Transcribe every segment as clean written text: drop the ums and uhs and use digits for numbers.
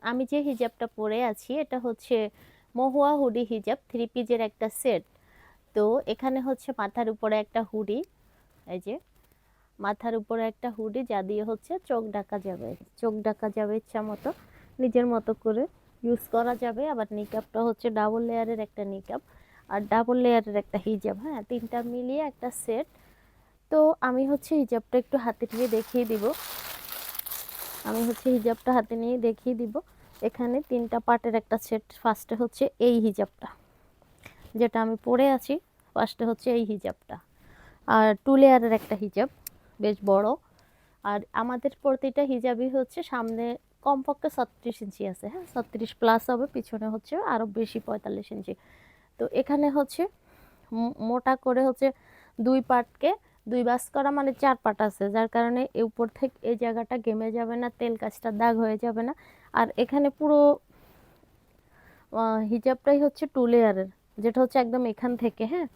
আমি যে হিজাবটা পরে আছি এটা হচ্ছে মহুয়া হুডি হিজাব, 3 পিসের একটা সেট। তো এখানে হচ্ছে মাথার উপরে একটা হুডি, এই যে মাথার উপরে একটা হুডি, যা দিয়ে হচ্ছে চোখ ঢাকা যাবে, চোখ ঢাকা যাবে ইচ্ছা মতো, নিজের মতো করে ইউজ করা যাবে। আবার নিকাবটা হচ্ছে ডাবল লেয়ারের একটা নিকাব আর ডাবল লেয়ারের একটা হিজাব, হ্যাঁ, তিনটা মিলিয়ে একটা সেট। তো আমি হচ্ছে হিজাবটা একটু হাতে নিয়ে দেখিয়ে দিব। হিজাবটা হাতে নিয়ে দেখিয়ে দিব। এখানে 3টা পার্টের একটা সেট। ফার্স্টে হচ্ছে এই হিজাবটা যেটা আমি পরে আছি, ফার্স্টে হচ্ছে এই হিজাবটা, আর 2 লেয়ারের একটা হিজাব, বেশ বড়। আর আমাদের প্রতিটা হিজাবই হচ্ছে সামনে কমপক্ষে 36 ইঞ্চি আছে, হ্যাঁ 36+ হবে, পিছনে হচ্ছে আরও বেশি 45 ইঞ্চি। তো এখানে হচ্ছে মোটা করে হচ্ছে 2 পার্টকে 2 ভাঁজ করা, মানে 4 পার্ট আছে, যার কারণে এই উপর থেকে এই জায়গাটা গেমে যাবে না, তেল কাজটা দাগ হয়ে যাবে না। আর এখানে পুরো হিজাবটাই হচ্ছে 2 লেয়ারের, যেটা হচ্ছে একদম এখান থেকে, হ্যাঁ।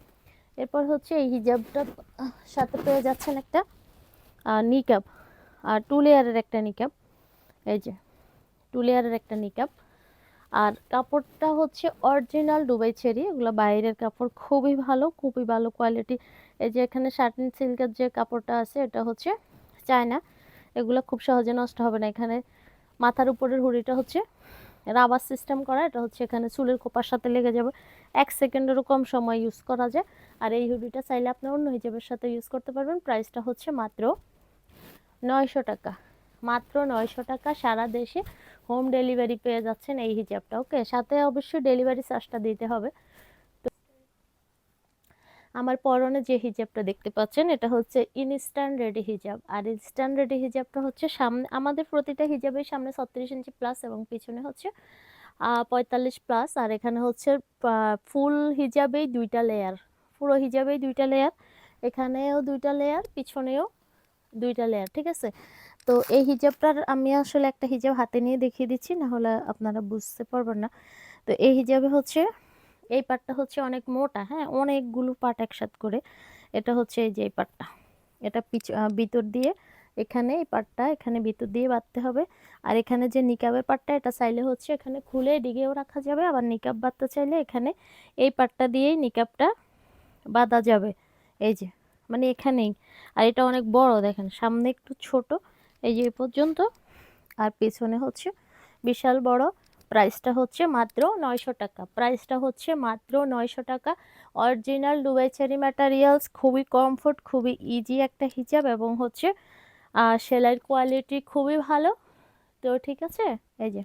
এরপর হচ্ছে এই হিজাবটা সাথে পেয়ে যাচ্ছেন একটা নিকাব, আর 2 লেয়ারের একটা নিকাব, এই যে 2 লেয়ারের একটা নিকাব। আর কাপড়টা হচ্ছে অরিজিনাল দুবাই চেরি, এগুলো বাইরের কাপড়, খুবই ভালো, খুবই ভালো কোয়ালিটি। এই যে এখানে শার্টিন সিল্কের যে কাপড়টা আছে এটা হচ্ছে চায়না, এগুলো খুব সহজে নষ্ট হবে না। এখানে মাথার উপরের হুডিটা হচ্ছে রাবার সিস্টেম করা, এটা হচ্ছে এখানে চুলের কোপার সাথে লেগে যাবে, 1 সেকেন্ডেরও কম সময় ইউজ করা যায়। আর এই হুডিটা চাইলে আপনি অন্য হিজাবের সাথে ইউজ করতে পারবেন। প্রাইসটা হচ্ছে মাত্র 900 টাকা, মাত্র 900 টাকা। সারা দেশে হোম ডেলিভারি পেয়ে যাচ্ছেন এই হিজাবটা। ওকে, সাথে অবশ্যই ডেলিভারি চার্জটা দিতে হবে। তো আমার পরনে যে হিজাবটা দেখতে পাচ্ছেন এটা হচ্ছে ইনস্ট্যান্ট রেডি হিজাব। আর ইনস্ট্যান্ট রেডি হিজাবটা হচ্ছে সামনে, আমাদের প্রতিটা হিজাবের সামনে 36 ইঞ্চি প্লাস এবং পিছনে হচ্ছে 45+। আর এখানে হচ্ছে ফুল হিজাবেই 2টা লেয়ার, পুরো হিজাবেই 2টা লেয়ার, এখানেও 2টা লেয়ার, পিছনেও 2টা লেয়ার, ঠিক আছে। তো এই হিজাবটার আমি আসলে একটা হিজাব হাতে নিয়ে দেখিয়ে দিচ্ছি, না হলে আপনারা বুঝতে পারবেন না। তো এই হিজাবে হচ্ছে এই পার্টটা হচ্ছে অনেক মোটা, হ্যাঁ, অনেকগুলো পার্ট একসাথ করে। এটা হচ্ছে এই যে এই পার্টটা, এটা ভিতর দিয়ে, এখানে এই পার্টটা এখানে ভিতর দিয়ে বাঁধতে হবে। আর এখানে যে নিকাবের পার্টটা, এটা চাইলে হচ্ছে এখানে খুলে ডিগেও রাখা যাবে, আবার নিকাব বাঁধতে চাইলে এখানে এই পার্টটা দিয়েই নিকাবটা বাঁধা যাবে, এই যে, মানে এখানেই। আর এটা অনেক বড়, দেখেন সামনে একটু ছোট, এই যে এই পর্যন্ত, আর পেছনে হচ্ছে বিশাল বড়। প্রাইসটা হচ্ছে মাত্র 900 টাকা, প্রাইসটা হচ্ছে মাত্র 900 টাকা। অরিজিনাল দুবাই চেরি ম্যাটেরিয়ালস, খুবই কমফোর্ট, খুবই ইজি একটা হিজাব, এবং হচ্ছে সেলাইয়ের কোয়ালিটি খুবই ভালো। তো ঠিক আছে, এই যে